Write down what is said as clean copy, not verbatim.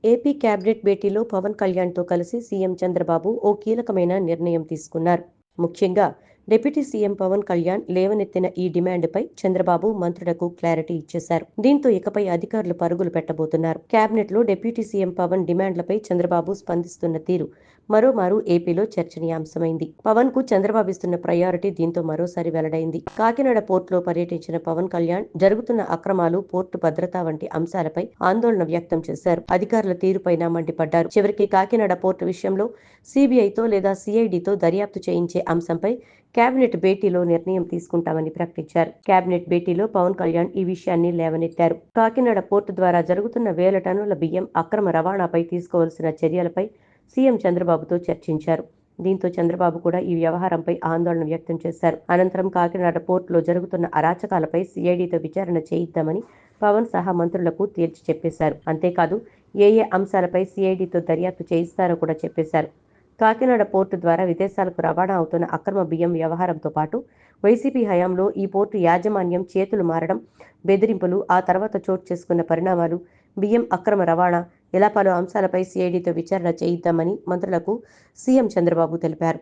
AP cabinet భేటీలో పవన్ కళ్యాణ్తో కలిసి సీఎం చంద్రబాబు ఓ కీలకమైన నిర్ణయం తీసుకున్నారు. ముఖ్యంగా డిప్యూటీ సీఎం పవన్ కళ్యాణ్ లేవనెత్తిన ఈ డిమాండ్పై చంద్రబాబు మంత్రులకు క్లారిటీ ఇచ్చేశారు. దీంతో ఇకపై అధికారులు పరుగులు పెట్టబోతున్నారు. కేబినెట్లో డిప్యూటీ సీఎం పవన్ డిమాండ్లపై చంద్రబాబు స్పందిస్తున్న తీరు మరోమారు ఏపీలో చర్చనీయాంశమైంది. పవన్ కు చంద్రబాబు ఇస్తున్న ప్రయారిటీ దీంతో మరోసారి వెల్లడైంది. కాకినాడ పోర్టులో పర్యటించిన పవన్ కళ్యాణ్ జరుగుతున్న అక్రమాలు, పోర్టు భద్రత వంటి అంశాలపై ఆందోళన వ్యక్తం చేశారు. అధికారుల తీరుపైన మండిపడ్డారు. చివరికి కాకినాడ పోర్టు విషయంలో సీబీఐతో లేదా సీఐడీతో దర్యాప్తు చేయించే అంశంపై కేబినెట్ భేటీలో నిర్ణయం తీసుకుంటామని ప్రకటించారు. కేబినెట్ భేటీలో పవన్ కళ్యాణ్ ఈ విషయాన్ని లేవనెత్తారు. కాకినాడ పోర్టు ద్వారా జరుగుతున్న వేల టన్నుల బియ్యం అక్రమ రవాణాపై తీసుకోవాల్సిన చర్యలపై సీఎం చంద్రబాబుతో చర్చించారు. దీంతో చంద్రబాబు కూడా ఈ వ్యవహారంపై ఆందోళన వ్యక్తం చేశారు. అనంతరం కాకినాడ పోర్టులో జరుగుతున్న అరాచకాలపై సీఐడీతో విచారణ చేయిద్దామని పవన్ సహా మంత్రులకు తేల్చి చెప్పేశారు. అంతేకాదు ఏ అంశాలపై సీఐడీతో దర్యాప్తు చేయిస్తారో కూడా చెప్పేశారు. కాకినాడ పోర్టు ద్వారా విదేశాలకు రవాణా అవుతున్న అక్రమ బియ్యం వ్యవహారంతో పాటు వైసీపీ హయాంలో ఈ పోర్టు యాజమాన్యం చేతులు మారడం, బెదిరింపులు, ఆ తర్వాత చోటు చేసుకున్న పరిణామాలు, బియ్యం అక్రమ రవాణా ఇలా పలు అంశాలపై సీఐడీతో విచారణ చేయిద్దామని మంత్రులకు సీఎం చంద్రబాబు తెలిపారు.